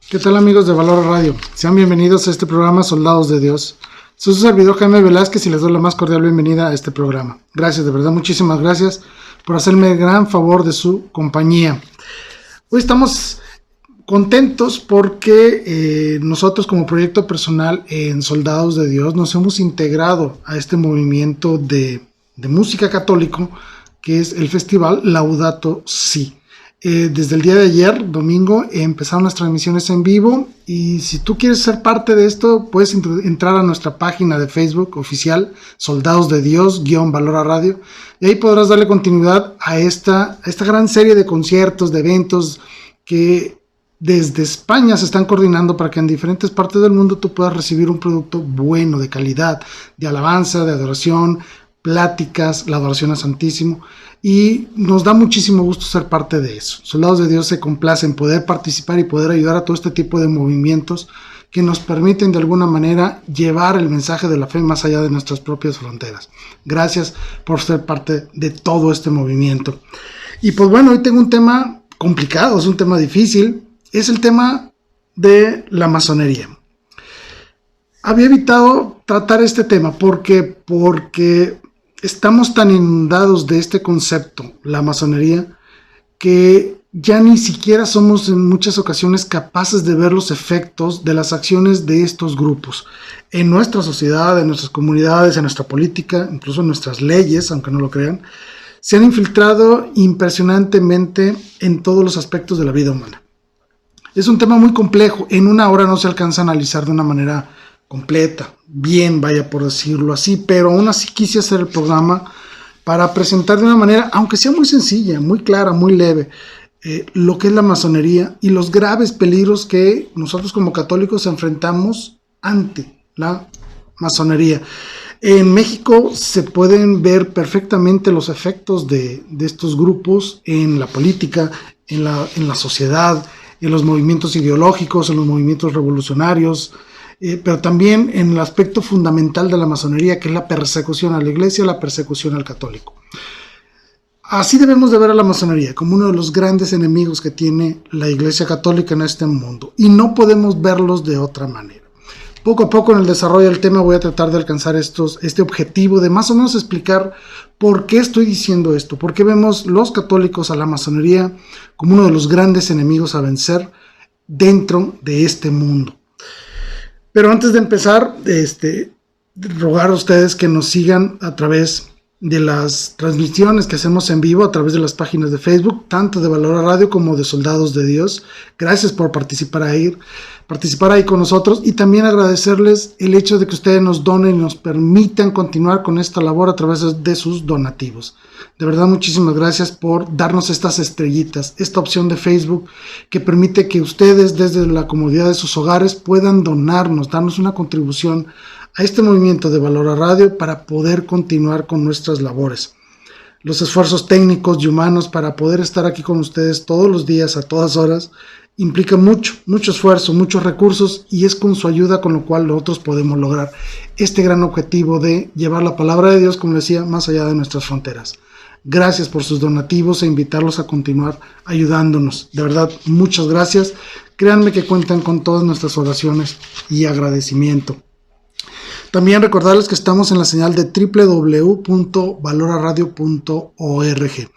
¿Qué tal, amigos de Valor Radio? Sean bienvenidos a este programa Soldados de Dios. Soy su servidor Jaime Velázquez y les doy la más cordial bienvenida a este programa. Gracias, de verdad, muchísimas gracias por hacerme el gran favor de su compañía. Hoy estamos contentos porque nosotros como proyecto personal en Soldados de Dios nos hemos integrado a este movimiento de música católico que es el festival Laudato Si. Desde el día de ayer, domingo, empezaron las transmisiones en vivo y si tú quieres ser parte de esto, puedes entrar a nuestra página de Facebook oficial, Soldados de Dios, Valor a Radio, y ahí podrás darle continuidad a esta gran serie de conciertos, de eventos que desde España se están coordinando para que en diferentes partes del mundo tú puedas recibir un producto bueno, de calidad, de alabanza, de adoración, pláticas, la adoración al Santísimo, y nos da muchísimo gusto ser parte de eso. Soldados de Dios se complace en poder participar y poder ayudar a todo este tipo de movimientos que nos permiten de alguna manera llevar el mensaje de la fe más allá de nuestras propias fronteras. Gracias por ser parte de todo este movimiento. Y pues bueno, hoy tengo un tema complicado, es un tema difícil, es el tema de la masonería. Había evitado tratar este tema porque estamos tan inundados de este concepto, la masonería, que ya ni siquiera somos en muchas ocasiones capaces de ver los efectos de las acciones de estos grupos en nuestra sociedad, en nuestras comunidades, en nuestra política, incluso en nuestras leyes, aunque no lo crean. Se han infiltrado impresionantemente en todos los aspectos de la vida humana. Es un tema muy complejo, en una hora no se alcanza a analizar de una manera completa, bien, vaya por decirlo así, pero aún así quise hacer el programa para presentar de una manera, aunque sea muy sencilla, muy clara, muy leve, lo que es la masonería y los graves peligros que nosotros como católicos enfrentamos ante la masonería. En México se pueden ver perfectamente los efectos de estos grupos en la política, en la sociedad, en los movimientos ideológicos, en los movimientos revolucionarios, pero también en el aspecto fundamental de la masonería, que es la persecución a la iglesia, la persecución al católico. Así debemos de ver a la masonería, como uno de los grandes enemigos que tiene la iglesia católica en este mundo, y no podemos verlos de otra manera. Poco a poco en el desarrollo del tema voy a tratar de alcanzar este objetivo de más o menos explicar por qué estoy diciendo esto, por qué vemos los católicos a la masonería como uno de los grandes enemigos a vencer dentro de este mundo. Pero antes de empezar, rogar a ustedes que nos sigan a través de las transmisiones que hacemos en vivo, a través de las páginas de Facebook, tanto de Valor a Radio como de Soldados de Dios. Gracias por participar ahí con nosotros y también agradecerles el hecho de que ustedes nos donen y nos permitan continuar con esta labor a través de sus donativos. De verdad, muchísimas gracias por darnos estas estrellitas, esta opción de Facebook que permite que ustedes desde la comodidad de sus hogares puedan donarnos, darnos una contribución a este movimiento de Valor a Radio para poder continuar con nuestras labores. Los esfuerzos técnicos y humanos para poder estar aquí con ustedes todos los días, a todas horas, implica mucho esfuerzo, muchos recursos, y es con su ayuda con lo cual nosotros podemos lograr este gran objetivo de llevar la palabra de Dios, como decía, más allá de nuestras fronteras. Gracias por sus donativos e invitarlos a continuar ayudándonos. De verdad, muchas gracias. Créanme que cuentan con todas nuestras oraciones y agradecimiento. También recordarles que estamos en la señal de www.valoraradio.org.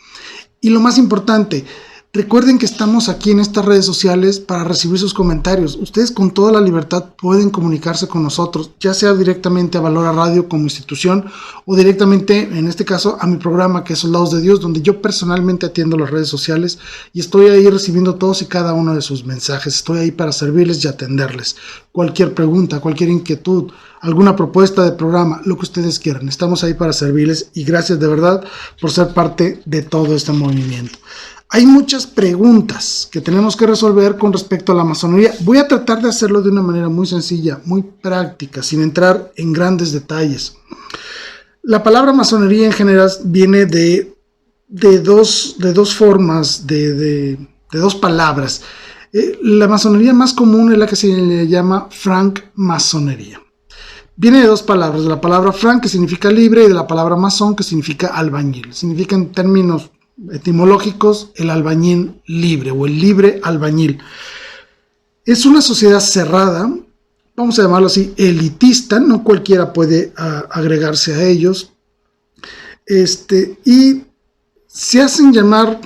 Y lo más importante, recuerden que estamos aquí en estas redes sociales para recibir sus comentarios. Ustedes con toda la libertad pueden comunicarse con nosotros, ya sea directamente a Valor a Radio como institución o directamente, en este caso, a mi programa que es Soldados de Dios, donde yo personalmente atiendo las redes sociales y estoy ahí recibiendo todos y cada uno de sus mensajes. Estoy ahí para servirles y atenderles. Cualquier pregunta, cualquier inquietud, alguna propuesta de programa, lo que ustedes quieran. Estamos ahí para servirles y gracias de verdad por ser parte de todo este movimiento. Hay muchas preguntas que tenemos que resolver con respecto a la masonería. Voy a tratar de hacerlo de una manera muy sencilla, muy práctica, sin entrar en grandes detalles. La palabra masonería en general viene de dos formas, de dos palabras. La masonería más común es la que se le llama francmasonería. Viene de dos palabras, de la palabra franc, que significa libre, y de la palabra masón, que significa albañil. Significa en términos etimológicos el albañil libre o el libre albañil. Es una sociedad cerrada, vamos a llamarlo así, elitista, no cualquiera puede agregarse a ellos, y se hacen llamar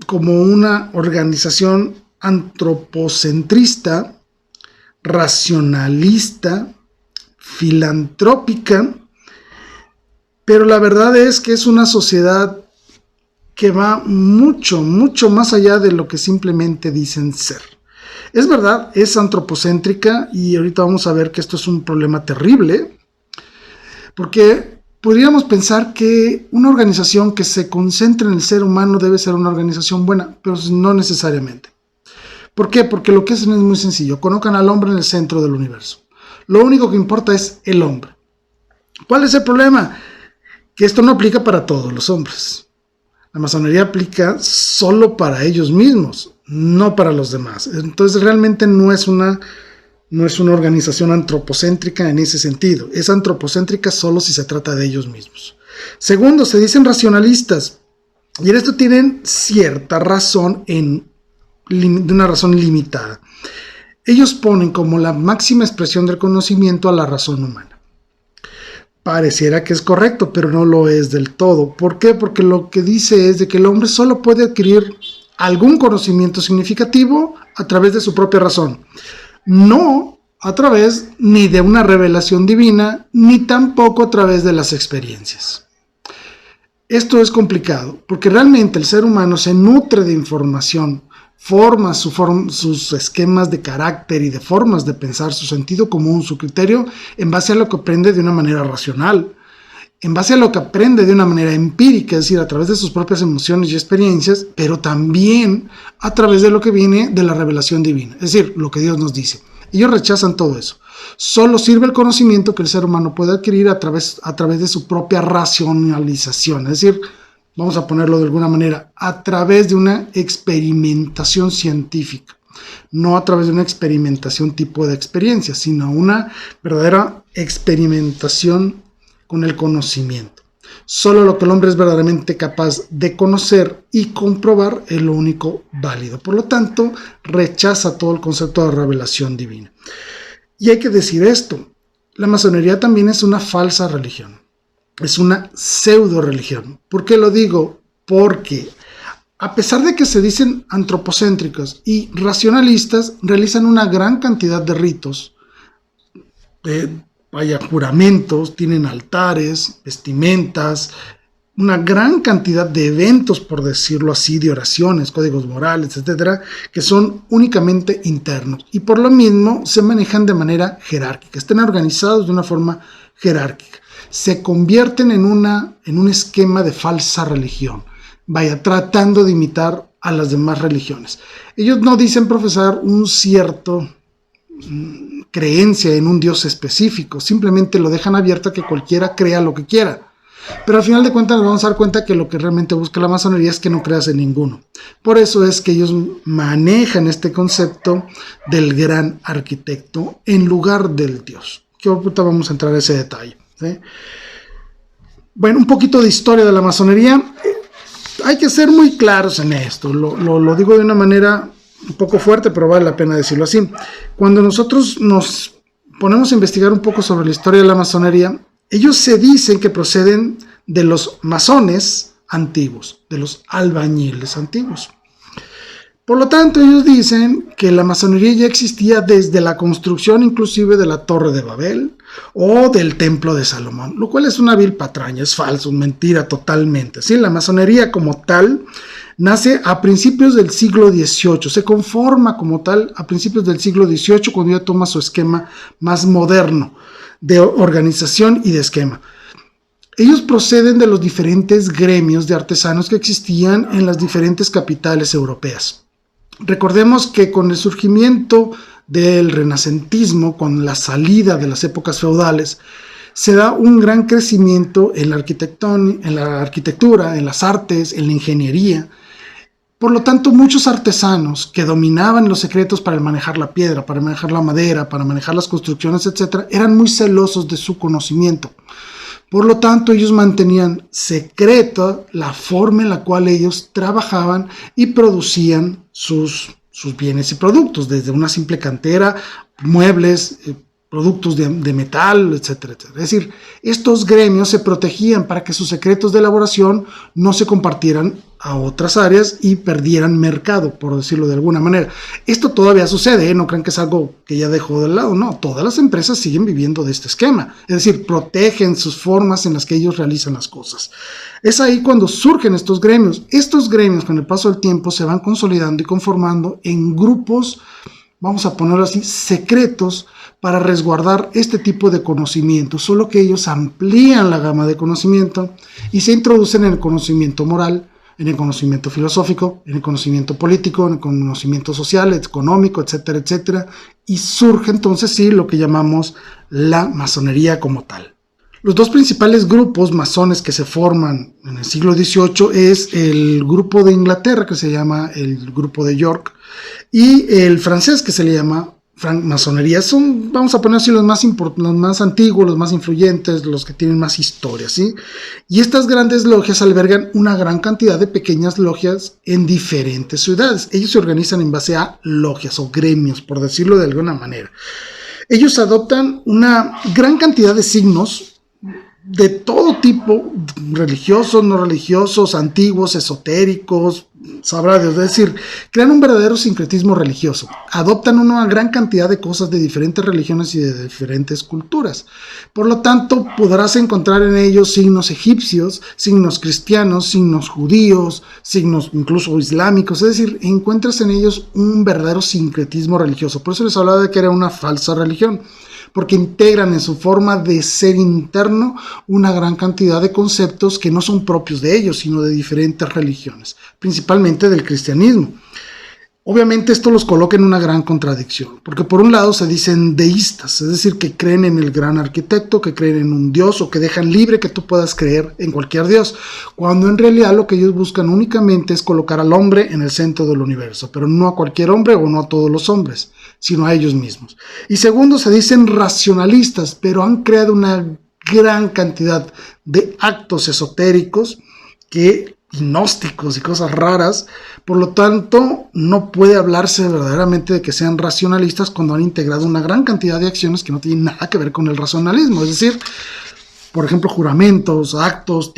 como una organización antropocentrista, racionalista, filantrópica, pero la verdad es que es una sociedad que va mucho, mucho más allá de lo que simplemente dicen ser. Es verdad, es antropocéntrica y ahorita vamos a ver que esto es un problema terrible, porque podríamos pensar que una organización que se concentre en el ser humano debe ser una organización buena, pero no necesariamente. ¿Por qué? Porque lo que hacen es muy sencillo, colocan al hombre en el centro del universo. Lo único que importa es el hombre. ¿Cuál es el problema? Que esto no aplica para todos los hombres. La masonería aplica solo para ellos mismos, no para los demás. Entonces realmente no es una organización antropocéntrica en ese sentido. Es antropocéntrica solo si se trata de ellos mismos. Segundo, se dicen racionalistas. Y en esto tienen cierta razón, de una razón limitada. Ellos ponen como la máxima expresión del conocimiento a la razón humana. Pareciera que es correcto, pero no lo es del todo. ¿Por qué? Porque lo que dice es de que el hombre solo puede adquirir algún conocimiento significativo a través de su propia razón. No a través ni de una revelación divina, ni tampoco a través de las experiencias. Esto es complicado, porque realmente el ser humano se nutre de información, forma sus esquemas de carácter y de formas de pensar, su sentido común, su criterio, en base a lo que aprende de una manera racional, en base a lo que aprende de una manera empírica, es decir, a través de sus propias emociones y experiencias, pero también a través de lo que viene de la revelación divina, es decir, lo que Dios nos dice. Ellos rechazan todo eso. Solo sirve el conocimiento que el ser humano puede adquirir a través de su propia racionalización, es decir, vamos a ponerlo de alguna manera, a través de una experimentación científica, no a través de una experimentación tipo de experiencia, sino una verdadera experimentación con el conocimiento. Solo lo que el hombre es verdaderamente capaz de conocer y comprobar es lo único válido. Por lo tanto, rechaza todo el concepto de revelación divina. Y hay que decir esto, la masonería también es una falsa religión. Es una pseudo religión. ¿Por qué lo digo? Porque a pesar de que se dicen antropocéntricos y racionalistas, realizan una gran cantidad de ritos, juramentos, tienen altares, vestimentas, una gran cantidad de eventos, por decirlo así, de oraciones, códigos morales, etcétera, que son únicamente internos y por lo mismo se manejan de manera jerárquica, están organizados de una forma jerárquica. Se convierten en un esquema de falsa religión, tratando de imitar a las demás religiones. Ellos no dicen profesar un cierto creencia en un Dios específico, simplemente lo dejan abierto a que cualquiera crea lo que quiera. Pero al final de cuentas nos vamos a dar cuenta que lo que realmente busca la masonería es que no creas en ninguno. Por eso es que ellos manejan este concepto del gran arquitecto en lugar del Dios. Que ahorita vamos a entrar a ese detalle, ¿sí? Bueno, un poquito de historia de la masonería. Hay que ser muy claros en esto. Lo digo de una manera un poco fuerte, pero vale la pena decirlo así. Cuando nosotros nos ponemos a investigar un poco sobre la historia de la masonería, ellos se dicen que proceden de los masones antiguos, de los albañiles antiguos. Por lo tanto, ellos dicen que la masonería ya existía desde la construcción inclusive de la Torre de Babel o del Templo de Salomón, lo cual es una vil patraña, es falso, mentira totalmente. ¿Sí? La masonería como tal nace a principios del siglo XVIII, se conforma como tal a principios del siglo XVIII cuando ya toma su esquema más moderno de organización y de esquema. Ellos proceden de los diferentes gremios de artesanos que existían en las diferentes capitales europeas. Recordemos que con el surgimiento del renacentismo, con la salida de las épocas feudales, se da un gran crecimiento en la arquitectura, en las artes, en la ingeniería. Por lo tanto, muchos artesanos que dominaban los secretos para manejar la piedra, para manejar la madera, para manejar las construcciones, etc., eran muy celosos de su conocimiento. Por lo tanto, ellos mantenían secreta la forma en la cual ellos trabajaban y producían sus sus bienes y productos, desde una simple cantera, muebles, productos de metal, etcétera, etcétera. Es decir, estos gremios se protegían para que sus secretos de elaboración no se compartieran a otras áreas y perdieran mercado, por decirlo de alguna manera. Esto todavía sucede, ¿eh? No crean que es algo que ya dejó de lado, no, todas las empresas siguen viviendo de este esquema, es decir, protegen sus formas en las que ellos realizan las cosas. Es ahí cuando surgen estos gremios. Estos gremios con el paso del tiempo se van consolidando y conformando en grupos, vamos a ponerlo así, secretos, para resguardar este tipo de conocimiento, solo que ellos amplían la gama de conocimiento y se introducen en el conocimiento moral, en el conocimiento filosófico, en el conocimiento político, en el conocimiento social, económico, etcétera, etcétera, y surge entonces sí lo que llamamos la masonería como tal. Los dos principales grupos masones que se forman en el siglo XVIII es el grupo de Inglaterra, que se llama el grupo de York, y el francés, que se le llama masonería. Son, vamos a poner así, los más antiguos, los más influyentes, los que tienen más historia, ¿sí? Y estas grandes logias albergan una gran cantidad de pequeñas logias en diferentes ciudades. Ellos se organizan en base a logias o gremios, por decirlo de alguna manera. Ellos adoptan una gran cantidad de signos de todo tipo, religiosos, no religiosos, antiguos, esotéricos, sabrá Dios, es decir, crean un verdadero sincretismo religioso, adoptan una gran cantidad de cosas de diferentes religiones y de diferentes culturas. Por lo tanto, podrás encontrar en ellos signos egipcios, signos cristianos, signos judíos, signos incluso islámicos, es decir, encuentras en ellos un verdadero sincretismo religioso. Por eso les hablaba de que era una falsa religión, porque integran en su forma de ser interno una gran cantidad de conceptos que no son propios de ellos, sino de diferentes religiones, principalmente del cristianismo. Obviamente esto los coloca en una gran contradicción, porque por un lado se dicen deístas, es decir, que creen en el gran arquitecto, que creen en un dios o que dejan libre que tú puedas creer en cualquier dios, cuando en realidad lo que ellos buscan únicamente es colocar al hombre en el centro del universo, pero no a cualquier hombre o no a todos los hombres, sino a ellos mismos. Y segundo, se dicen racionalistas, pero han creado una gran cantidad de actos esotéricos y gnósticos y cosas raras. Por lo tanto, no puede hablarse verdaderamente de que sean racionalistas cuando han integrado una gran cantidad de acciones que no tienen nada que ver con el racionalismo. Es decir, por ejemplo, juramentos, actos,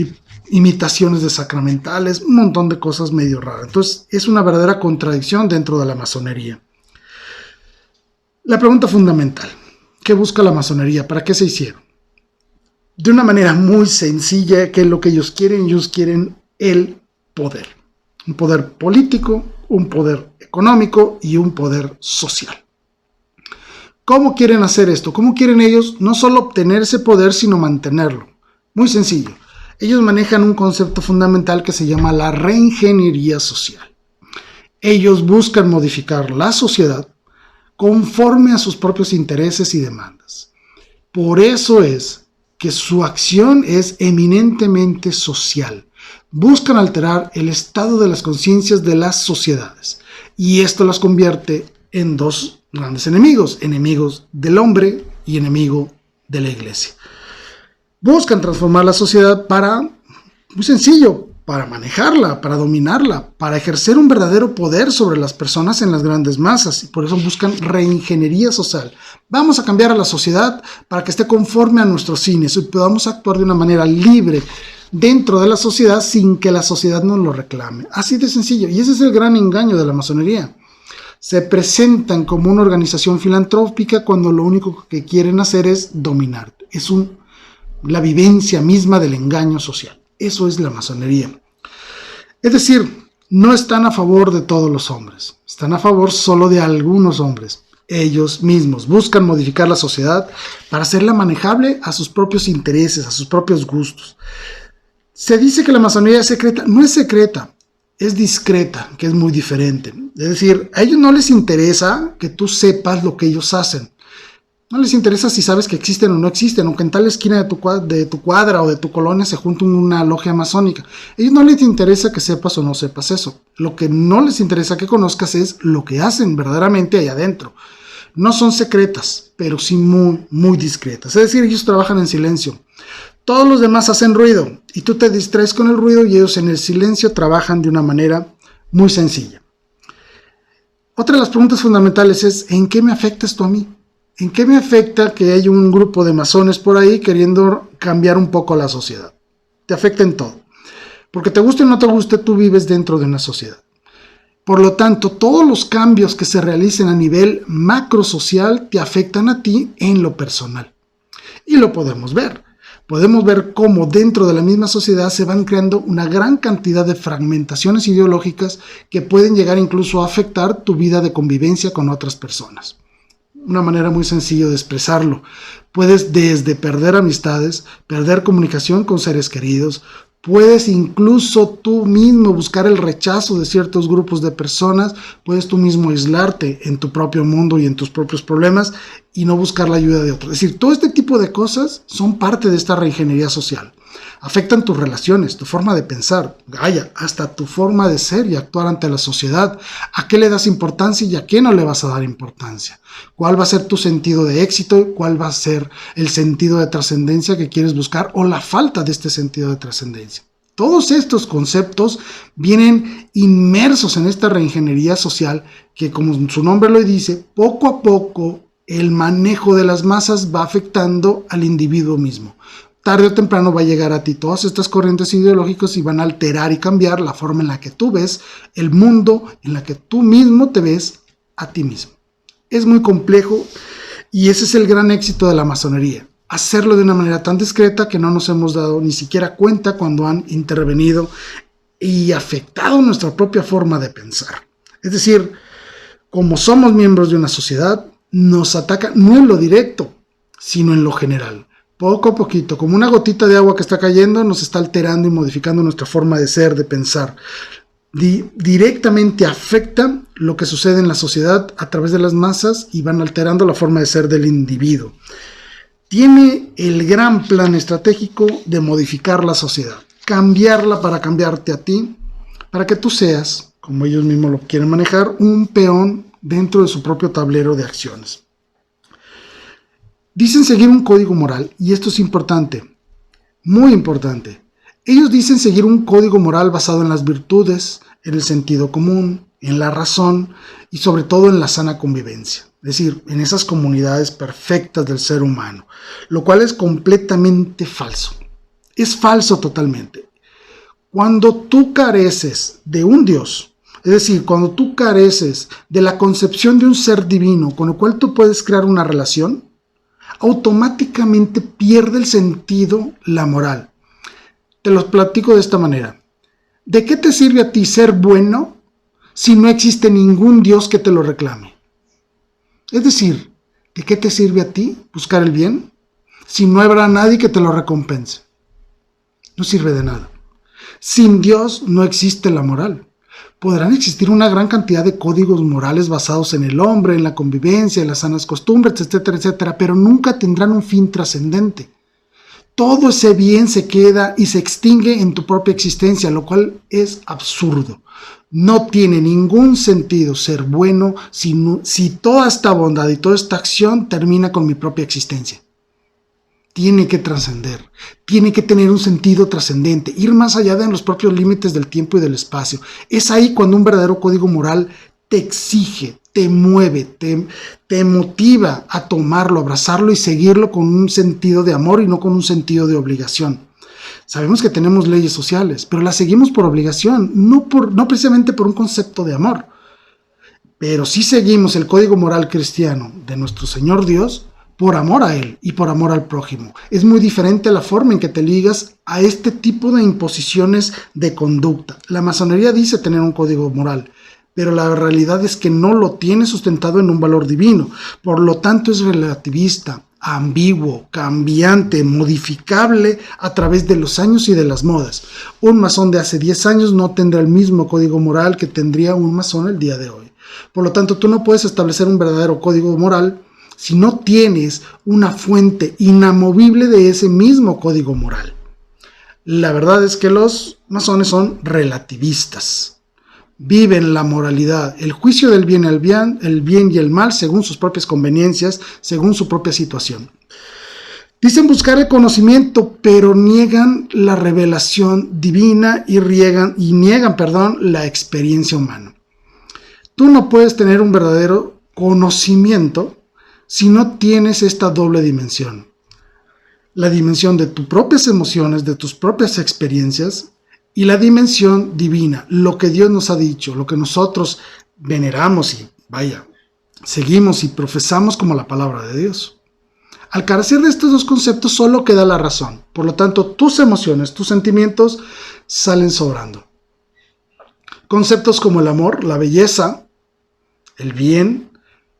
imitaciones de sacramentales, un montón de cosas medio raras. Entonces, es una verdadera contradicción dentro de la masonería. La pregunta fundamental: ¿qué busca la masonería? ¿Para qué se hicieron? De una manera muy sencilla, ¿qué es lo que ellos quieren? Ellos quieren el poder. Un poder político, un poder económico y un poder social. ¿Cómo quieren hacer esto? ¿Cómo quieren ellos no solo obtener ese poder, sino mantenerlo? Muy sencillo. Ellos manejan un concepto fundamental que se llama la reingeniería social. Ellos buscan modificar la sociedad conforme a sus propios intereses y demandas. Por eso es que su acción es eminentemente social. Buscan alterar el estado de las conciencias de las sociedades, y esto las convierte en dos grandes enemigos: enemigos del hombre y enemigo de la iglesia. Buscan transformar la sociedad muy sencillo, para manejarla, para dominarla, para ejercer un verdadero poder sobre las personas en las grandes masas, y por eso buscan reingeniería social. Vamos a cambiar a la sociedad para que esté conforme a nuestros fines y podamos actuar de una manera libre dentro de la sociedad sin que la sociedad nos lo reclame. Así de sencillo. Y ese es el gran engaño de la masonería. Se presentan como una organización filantrópica cuando lo único que quieren hacer es dominar. Es la vivencia misma del engaño social. Eso es la masonería. Es decir, no están a favor de todos los hombres. Están a favor solo de algunos hombres. Ellos mismos buscan modificar la sociedad para hacerla manejable a sus propios intereses, a sus propios gustos. Se dice que la masonería es secreta. No es secreta, es discreta, que es muy diferente. Es decir, a ellos no les interesa que tú sepas lo que ellos hacen. No les interesa si sabes que existen o no existen, aunque en tal esquina de tu cuadra o de tu colonia se junta una logia masónica. A ellos no les interesa que sepas o no sepas eso. Lo que no les interesa que conozcas es lo que hacen verdaderamente allá adentro. No son secretas, pero sí muy, muy discretas. Es decir, ellos trabajan en silencio. Todos los demás hacen ruido y tú te distraes con el ruido, y ellos en el silencio trabajan de una manera muy sencilla. Otra de las preguntas fundamentales es, ¿en qué me afecta esto a mí? ¿En qué me afecta que haya un grupo de masones por ahí queriendo cambiar un poco la sociedad? Te afecta en todo. Porque te guste o no te guste, tú vives dentro de una sociedad. Por lo tanto, todos los cambios que se realicen a nivel macrosocial te afectan a ti en lo personal. Y lo podemos ver. Podemos ver cómo dentro de la misma sociedad se van creando una gran cantidad de fragmentaciones ideológicas que pueden llegar incluso a afectar tu vida de convivencia con otras personas. Una manera muy sencilla de expresarlo. Puedes desde perder amistades, perder comunicación con seres queridos, puedes incluso tú mismo buscar el rechazo de ciertos grupos de personas, puedes tú mismo aislarte en tu propio mundo y en tus propios problemas y no buscar la ayuda de otros. Es decir, todo este tipo de cosas son parte de esta reingeniería social. Afectan tus relaciones, tu forma de pensar, hasta tu forma de ser y actuar ante la sociedad. ¿A qué le das importancia y a qué no le vas a dar importancia? ¿Cuál va a ser tu sentido de éxito? ¿Cuál va a ser el sentido de trascendencia que quieres buscar o la falta de este sentido de trascendencia? Todos estos conceptos vienen inmersos en esta reingeniería social que, como su nombre lo dice, poco a poco el manejo de las masas va afectando al individuo mismo. Tarde o temprano va a llegar a ti todas estas corrientes ideológicas y van a alterar y cambiar la forma en la que tú ves el mundo, en la que tú mismo te ves a ti mismo. Es muy complejo y ese es el gran éxito de la masonería. Hacerlo de una manera tan discreta que no nos hemos dado ni siquiera cuenta cuando han intervenido y afectado nuestra propia forma de pensar. Es decir, como somos miembros de una sociedad, nos ataca no en lo directo, sino en lo general. Poco a poquito, como una gotita de agua que está cayendo, nos está alterando y modificando nuestra forma de ser, de pensar. Directamente afecta lo que sucede en la sociedad a través de las masas y van alterando la forma de ser del individuo. Tiene el gran plan estratégico de modificar la sociedad, cambiarla para cambiarte a ti, para que tú seas, como ellos mismos lo quieren manejar, un peón dentro de su propio tablero de acciones. Dicen seguir un código moral, y esto es importante, muy importante. Ellos dicen seguir un código moral basado en las virtudes, en el sentido común, en la razón y sobre todo en la sana convivencia. Es decir, en esas comunidades perfectas del ser humano, lo cual es completamente falso. Es falso totalmente. Cuando tú careces de un Dios, es decir, cuando tú careces de la concepción de un ser divino con el cual tú puedes crear una relación, automáticamente pierde el sentido la moral. Te los platico de esta manera. ¿De qué te sirve a ti ser bueno si no existe ningún Dios que te lo reclame? Es decir, ¿de qué te sirve a ti buscar el bien si no habrá nadie que te lo recompense? No sirve de nada. Sin Dios no existe la moral. Podrán existir una gran cantidad de códigos morales basados en el hombre, en la convivencia, en las sanas costumbres, etcétera, etcétera, pero nunca tendrán un fin trascendente. Todo ese bien se queda y se extingue en tu propia existencia, lo cual es absurdo. No tiene ningún sentido ser bueno si toda esta bondad y toda esta acción termina con mi propia existencia. Tiene que trascender, tiene que tener un sentido trascendente, ir más allá de los propios límites del tiempo y del espacio. Es ahí cuando un verdadero código moral te exige, te mueve, te motiva a tomarlo, abrazarlo y seguirlo con un sentido de amor y no con un sentido de obligación. Sabemos que tenemos leyes sociales, pero las seguimos por obligación, no precisamente por un concepto de amor. Pero sí seguimos el código moral cristiano de nuestro Señor Dios por amor a Él y por amor al prójimo. Es muy diferente la forma en que te ligas a este tipo de imposiciones de conducta. La masonería dice tener un código moral, pero la realidad es que no lo tiene sustentado en un valor divino. Por lo tanto, es relativista, ambiguo, cambiante, modificable a través de los años y de las modas. Un masón de hace 10 años no tendrá el mismo código moral que tendría un masón el día de hoy. Por lo tanto, tú no puedes establecer un verdadero código moral si no tienes una fuente inamovible de ese mismo código moral. La verdad es que los masones son relativistas. Viven la moralidad, el juicio del bien, el bien y el mal según sus propias conveniencias, según su propia situación. Dicen buscar el conocimiento, pero niegan la revelación divina y niegan la experiencia humana. Tú no puedes tener un verdadero conocimiento si no tienes esta doble dimensión. La dimensión de tus propias emociones, de tus propias experiencias, y la dimensión divina, lo que Dios nos ha dicho, lo que nosotros veneramos y seguimos y profesamos como la palabra de Dios. Al carecer de estos dos conceptos solo queda la razón. Por lo tanto, tus emociones, tus sentimientos salen sobrando. Conceptos como el amor, la belleza, el bien,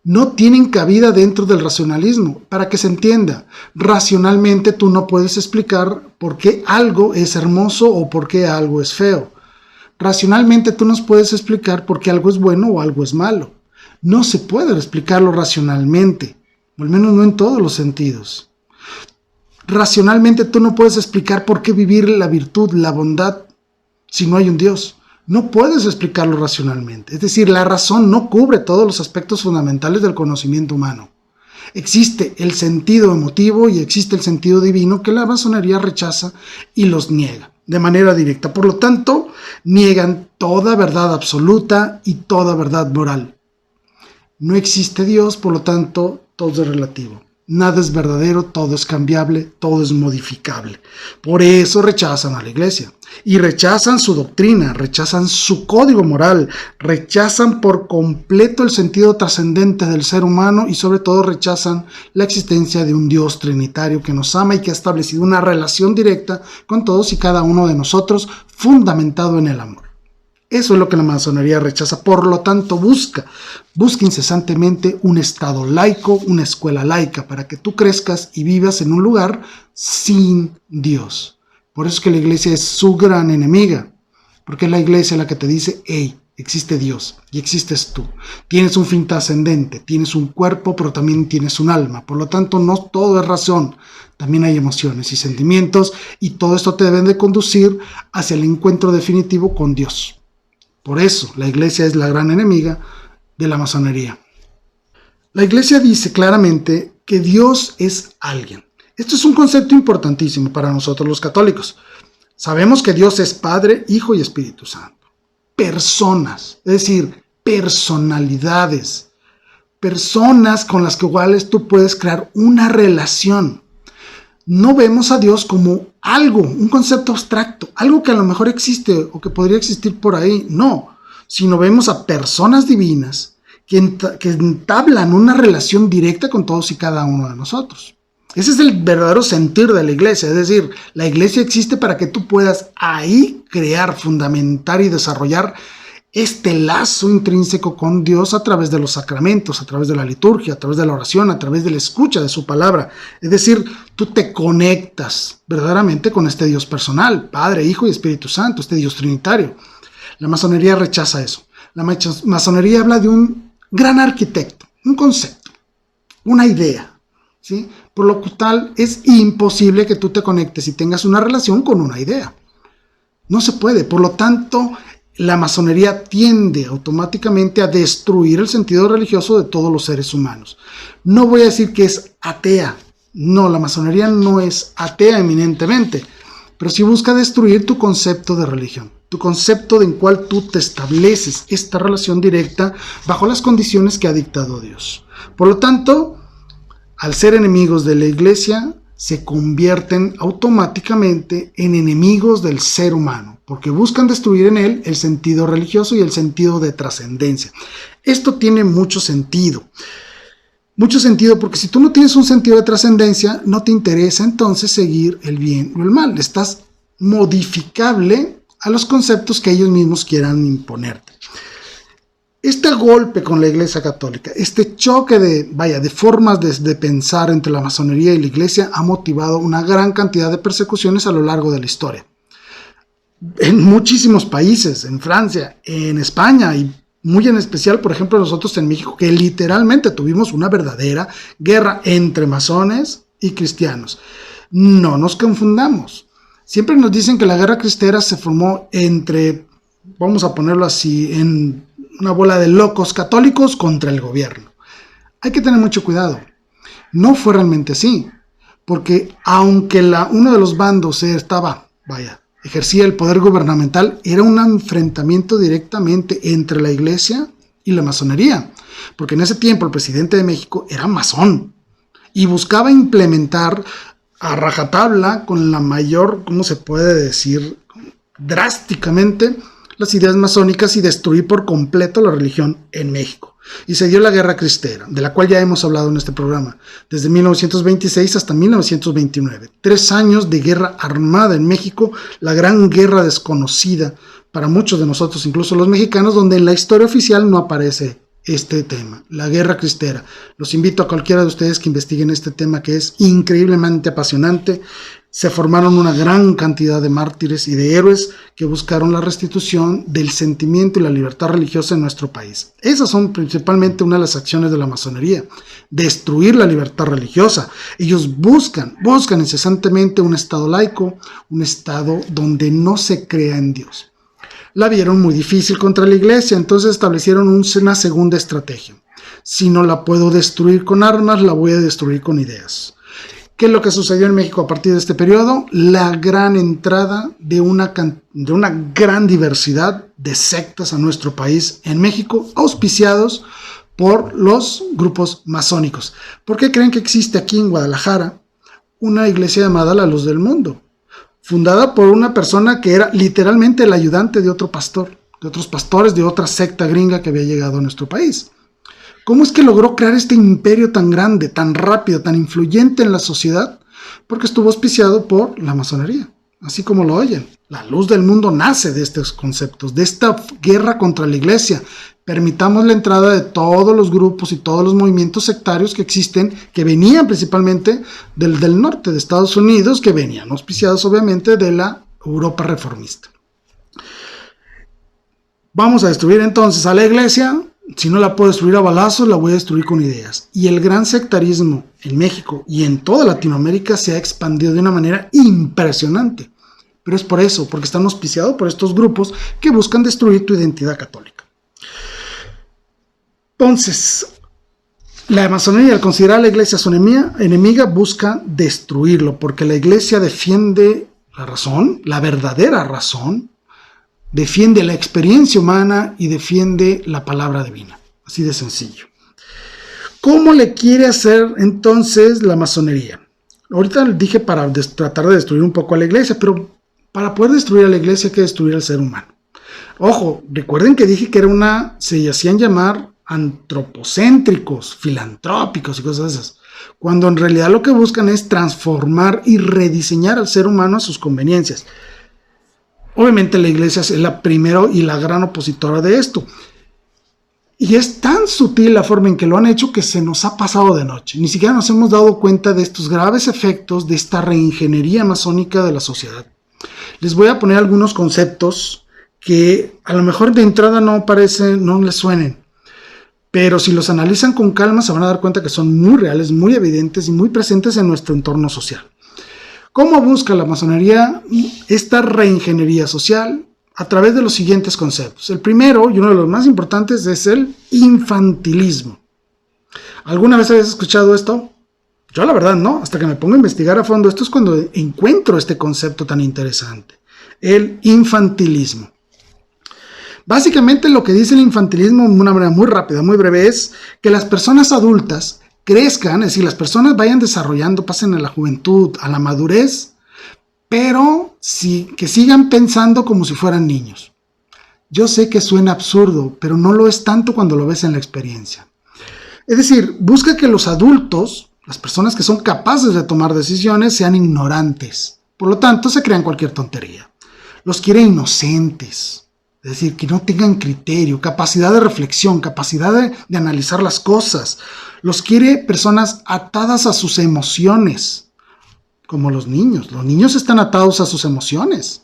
no tienen cabida dentro del racionalismo. Para que se entienda, racionalmente tú no puedes explicar por qué algo es hermoso o por qué algo es feo. Racionalmente tú no puedes explicar por qué algo es bueno o algo es malo. No se puede explicarlo racionalmente, o al menos no en todos los sentidos. Racionalmente tú no puedes explicar por qué vivir la virtud, la bondad, si no hay un Dios. No puedes explicarlo racionalmente. Es decir, la razón no cubre todos los aspectos fundamentales del conocimiento humano. Existe el sentido emotivo y existe el sentido divino que la masonería rechaza y los niega de manera directa. Por lo tanto, niegan toda verdad absoluta y toda verdad moral. No existe Dios, por lo tanto, todo es relativo. Nada es verdadero, todo es cambiable, todo es modificable. Por eso rechazan a la iglesia. Y rechazan su doctrina, rechazan su código moral, rechazan por completo el sentido trascendente del ser humano y sobre todo rechazan la existencia de un Dios trinitario que nos ama y que ha establecido una relación directa con todos y cada uno de nosotros fundamentado en el amor. Eso es lo que la masonería rechaza. Por lo tanto, busca incesantemente un estado laico, una escuela laica, para que tú crezcas y vivas en un lugar sin Dios. Por eso es que la iglesia es su gran enemiga, porque es la iglesia la que te dice, hey, existe Dios y existes tú. Tienes un fin trascendente, tienes un cuerpo, pero también tienes un alma. Por lo tanto, no todo es razón. También hay emociones y sentimientos y todo esto te debe de conducir hacia el encuentro definitivo con Dios. Por eso, la iglesia es la gran enemiga de la masonería. La iglesia dice claramente que Dios es alguien. Esto es un concepto importantísimo para nosotros los católicos. Sabemos que Dios es Padre, Hijo y Espíritu Santo. Personas, es decir, personalidades. Personas con las que iguales tú puedes crear una relación. No vemos a Dios como algo, un concepto abstracto, algo que a lo mejor existe o que podría existir por ahí. No, sino vemos a personas divinas que entablan una relación directa con todos y cada uno de nosotros. Ese es el verdadero sentir de la iglesia, es decir, la iglesia existe para que tú puedas ahí crear, fundamentar y desarrollar este lazo intrínseco con Dios a través de los sacramentos, a través de la liturgia, a través de la oración, a través de la escucha de su palabra. Es decir, tú te conectas verdaderamente con este Dios personal, Padre, Hijo y Espíritu Santo, este Dios trinitario. La masonería rechaza eso. La masonería habla de un gran arquitecto, un concepto, una idea, ¿sí? Por lo tal, es imposible que tú te conectes y tengas una relación con una idea. No se puede. Por lo tanto, la masonería tiende automáticamente a destruir el sentido religioso de todos los seres humanos. No voy a decir que es atea. No, la masonería no es atea eminentemente, pero sí busca destruir tu concepto de religión, tu concepto en cual tú te estableces esta relación directa bajo las condiciones que ha dictado Dios. Por lo tanto, al ser enemigos de la iglesia, se convierten automáticamente en enemigos del ser humano, porque buscan destruir en él el sentido religioso y el sentido de trascendencia. Esto tiene mucho sentido porque si tú no tienes un sentido de trascendencia, no te interesa entonces seguir el bien o el mal. Estás modificable a los conceptos que ellos mismos quieran imponerte. Este golpe con la Iglesia Católica, este choque de formas de pensar entre la masonería y la Iglesia ha motivado una gran cantidad de persecuciones a lo largo de la historia. En muchísimos países, en Francia, en España y muy en especial, por ejemplo, nosotros en México, que literalmente tuvimos una verdadera guerra entre masones y cristianos. No nos confundamos. Siempre nos dicen que la guerra cristera se formó entre, vamos a ponerlo así, en una bola de locos católicos contra el gobierno. Hay que tener mucho cuidado. No fue realmente así, porque aunque uno de los bandos ejercía el poder gubernamental, era un enfrentamiento directamente entre la iglesia y la masonería, porque en ese tiempo el presidente de México era masón y buscaba implementar a rajatabla con la mayor, ¿cómo se puede decir?, drásticamente las ideas masónicas y destruir por completo la religión en México. Y se dio la Guerra Cristera, de la cual ya hemos hablado en este programa, desde 1926 hasta 1929. 3 años de guerra armada en México, la gran guerra desconocida para muchos de nosotros, incluso los mexicanos, donde en la historia oficial no aparece este tema, la Guerra Cristera. Los invito a cualquiera de ustedes que investiguen este tema, que es increíblemente apasionante. Se formaron una gran cantidad de mártires y de héroes que buscaron la restitución del sentimiento y la libertad religiosa en nuestro país. Esas son principalmente una de las acciones de la masonería, destruir la libertad religiosa. Ellos buscan incesantemente un estado laico, un estado donde no se crea en Dios. La vieron muy difícil contra la iglesia, entonces establecieron una segunda estrategia. Si no la puedo destruir con armas, la voy a destruir con ideas. ¿Qué es lo que sucedió en México a partir de este periodo? La gran entrada de una gran diversidad de sectas a nuestro país en México, auspiciados por los grupos masónicos. ¿Por qué creen que existe aquí en Guadalajara una iglesia llamada La Luz del Mundo? Fundada por una persona que era literalmente el ayudante de otro pastor, de otros pastores de otra secta gringa que había llegado a nuestro país. ¿Cómo es que logró crear este imperio tan grande, tan rápido, tan influyente en la sociedad? Porque estuvo auspiciado por la masonería, así como lo oyen. La Luz del Mundo nace de estos conceptos, de esta guerra contra la iglesia. Permitamos la entrada de todos los grupos y todos los movimientos sectarios que existen, que venían principalmente del norte de Estados Unidos, que venían auspiciados obviamente de la Europa reformista. Vamos a destruir entonces a la iglesia. Si no la puedo destruir a balazos, la voy a destruir con ideas. Y el gran sectarismo en México y en toda Latinoamérica se ha expandido de una manera impresionante. Pero es por eso, porque están auspiciados por estos grupos que buscan destruir tu identidad católica. Entonces, la masonería, al considerar a la iglesia su enemiga, busca destruirlo, porque la iglesia defiende la razón, la verdadera razón, defiende la experiencia humana y defiende la palabra divina. Así de sencillo. ¿Cómo le quiere hacer entonces la masonería? Ahorita dije para tratar de destruir un poco a la iglesia, pero para poder destruir a la iglesia hay que destruir al ser humano. Ojo, recuerden que dije que se hacían llamar antropocéntricos, filantrópicos y cosas esas, cuando en realidad lo que buscan es transformar y rediseñar al ser humano a sus conveniencias. Obviamente la iglesia es la primera y la gran opositora de esto. Y es tan sutil la forma en que lo han hecho que se nos ha pasado de noche. Ni siquiera nos hemos dado cuenta de estos graves efectos de esta reingeniería masónica de la sociedad. Les voy a poner algunos conceptos que a lo mejor de entrada no les suenen. Pero si los analizan con calma se van a dar cuenta que son muy reales, muy evidentes y muy presentes en nuestro entorno social. ¿Cómo busca la masonería esta reingeniería social? A través de los siguientes conceptos. El primero, y uno de los más importantes, es el infantilismo. ¿Alguna vez habías escuchado esto? Yo la verdad no, hasta que me pongo a investigar a fondo. Esto es cuando encuentro este concepto tan interesante. El infantilismo. Básicamente lo que dice el infantilismo de una manera muy rápida, muy breve, es que las personas adultas crezcan, es decir, las personas vayan desarrollando, pasen a la juventud, a la madurez, pero que sigan pensando como si fueran niños. Yo sé que suena absurdo, pero no lo es tanto cuando lo ves en la experiencia. Es decir, busca que los adultos, las personas que son capaces de tomar decisiones, sean ignorantes. Por lo tanto, se crean cualquier tontería. Los quiere inocentes. Es decir, que no tengan criterio, capacidad de reflexión, capacidad de analizar las cosas. Los quiere personas atadas a sus emociones, como los niños. Los niños están atados a sus emociones,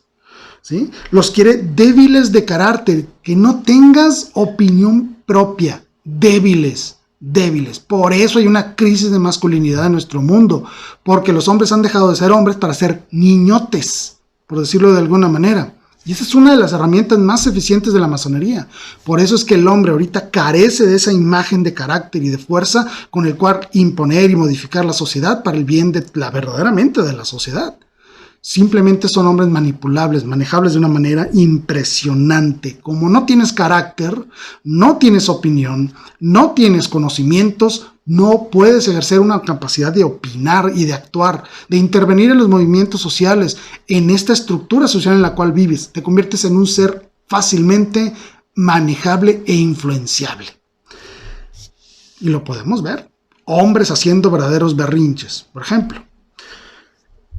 ¿sí? Los quiere débiles de carácter, que no tengas opinión propia, débiles. Por eso hay una crisis de masculinidad en nuestro mundo, porque los hombres han dejado de ser hombres para ser niñotes, por decirlo de alguna manera. Y esa es una de las herramientas más eficientes de la masonería. Por eso es que el hombre ahorita carece de esa imagen de carácter y de fuerza con el cual imponer y modificar la sociedad para el bien verdaderamente de la sociedad. Simplemente son hombres manipulables, manejables de una manera impresionante. Como no tienes carácter, no tienes opinión, no tienes conocimientos, no puedes ejercer una capacidad de opinar y de actuar, de intervenir en los movimientos sociales, en esta estructura social en la cual vives. Te conviertes en un ser fácilmente manejable e influenciable. Y lo podemos ver. Hombres haciendo verdaderos berrinches, por ejemplo.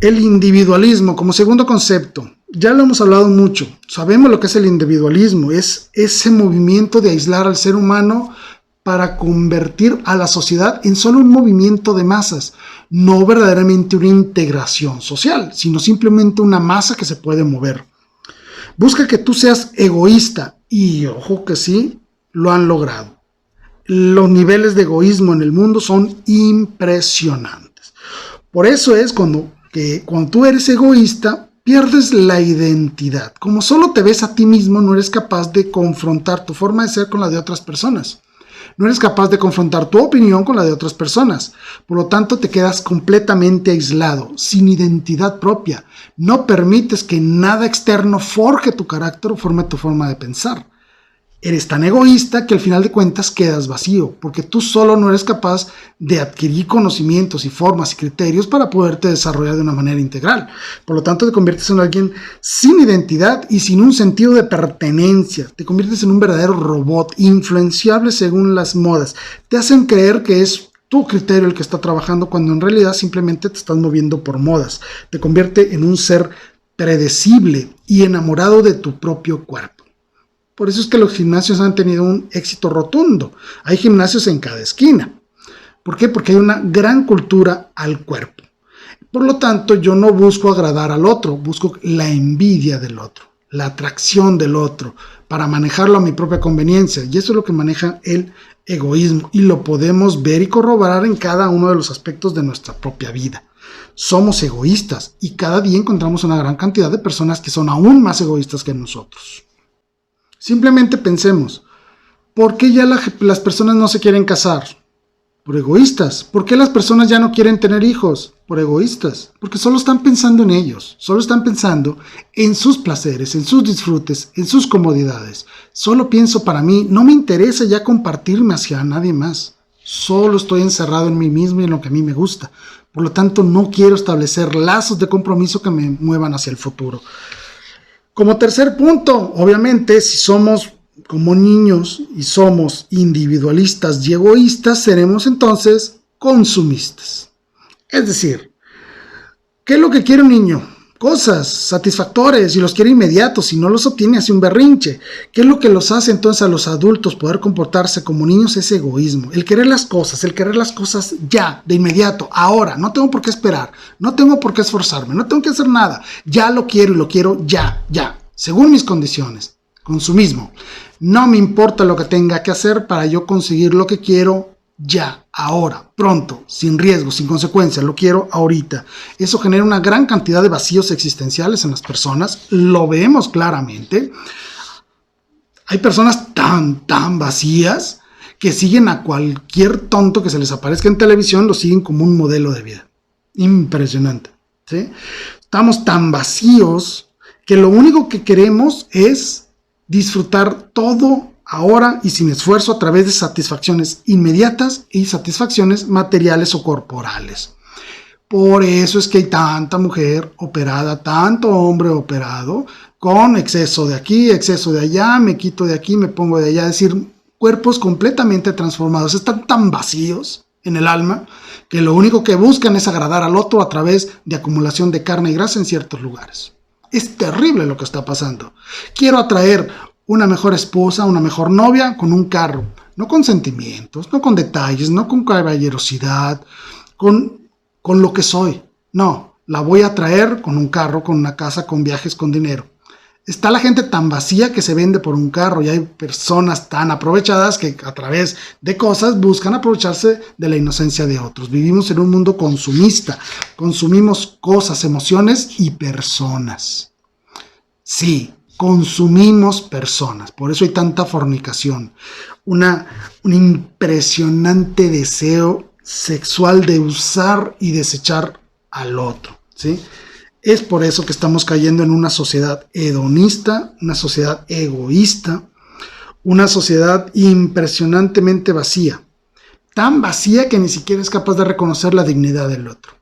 El individualismo como segundo concepto. Ya lo hemos hablado mucho. Sabemos lo que es el individualismo. Es ese movimiento de aislar al ser humano para convertir a la sociedad en solo un movimiento de masas. No verdaderamente una integración social, sino simplemente una masa que se puede mover. Busca que tú seas egoísta. Y ojo que sí, lo han logrado. Los niveles de egoísmo en el mundo son impresionantes. Por eso es cuando tú eres egoísta, pierdes la identidad. Como solo te ves a ti mismo, no eres capaz de confrontar tu forma de ser con la de otras personas. No eres capaz de confrontar tu opinión con la de otras personas. Por lo tanto, te quedas completamente aislado, sin identidad propia. No permites que nada externo forje tu carácter o forme tu forma de pensar. Eres tan egoísta que al final de cuentas quedas vacío, porque tú solo no eres capaz de adquirir conocimientos y formas y criterios para poderte desarrollar de una manera integral. Por lo tanto, te conviertes en alguien sin identidad y sin un sentido de pertenencia. Te conviertes en un verdadero robot, influenciable según las modas. Te hacen creer que es tu criterio el que está trabajando, cuando en realidad simplemente te estás moviendo por modas. Te convierte en un ser predecible y enamorado de tu propio cuerpo. Por eso es que los gimnasios han tenido un éxito rotundo. Hay gimnasios en cada esquina. ¿Por qué? Porque hay una gran cultura al cuerpo. Por lo tanto, yo no busco agradar al otro, busco la envidia del otro, la atracción del otro, para manejarlo a mi propia conveniencia. Y eso es lo que maneja el egoísmo. Y lo podemos ver y corroborar en cada uno de los aspectos de nuestra propia vida. Somos egoístas y cada día encontramos una gran cantidad de personas que son aún más egoístas que nosotros. Simplemente pensemos, ¿por qué ya las personas no se quieren casar? Por egoístas. ¿Por qué las personas ya no quieren tener hijos? Por egoístas. Porque solo están pensando en ellos, solo están pensando en sus placeres, en sus disfrutes, en sus comodidades. Solo pienso para mí, no me interesa ya compartirme hacia nadie más. Solo estoy encerrado en mí mismo y en lo que a mí me gusta. Por lo tanto, no quiero establecer lazos de compromiso que me muevan hacia el futuro. Como tercer punto, obviamente, si somos como niños y somos individualistas y egoístas, seremos entonces consumistas. Es decir, ¿qué es lo que quiere un niño? Cosas satisfactorias y los quiere inmediatos. Si no los obtiene, hace un berrinche. ¿Qué es lo que los hace entonces a los adultos poder comportarse como niños? Es egoísmo. El querer las cosas ya, de inmediato, ahora. No tengo por qué esperar, no tengo por qué esforzarme, no tengo que hacer nada. Ya lo quiero y lo quiero ya, según mis condiciones. Consumismo. No me importa lo que tenga que hacer para yo conseguir lo que quiero ya, ahora, pronto, sin riesgo, sin consecuencias, lo quiero ahorita. Eso genera una gran cantidad de vacíos existenciales en las personas, lo vemos claramente. Hay personas tan vacías que siguen a cualquier tonto que se les aparezca en televisión, lo siguen como un modelo de vida. Impresionante, ¿sí? Estamos tan vacíos que lo único que queremos es disfrutar todo ahora y sin esfuerzo a través de satisfacciones inmediatas y satisfacciones materiales o corporales. Por eso es que hay tanta mujer operada, tanto hombre operado, con exceso de aquí, exceso de allá, me quito de aquí, me pongo de allá. Es decir, cuerpos completamente transformados. Están tan vacíos en el alma que lo único que buscan es agradar al otro a través de acumulación de carne y grasa en ciertos lugares. Es terrible lo que está pasando. Quiero atraer una mejor esposa, una mejor novia con un carro, no con sentimientos, no con detalles, no con caballerosidad, con lo que soy. No, la voy a traer con un carro, con una casa, con viajes, con dinero. Está la gente tan vacía que se vende por un carro y hay personas tan aprovechadas que a través de cosas buscan aprovecharse de la inocencia de otros. Vivimos en un mundo consumista, consumimos cosas, emociones y personas. Sí, consumimos personas, por eso hay tanta fornicación, un impresionante deseo sexual de usar y desechar al otro, ¿sí? Es por eso que estamos cayendo en una sociedad hedonista, una sociedad egoísta, una sociedad impresionantemente vacía. Tan vacía que ni siquiera es capaz de reconocer la dignidad del otro.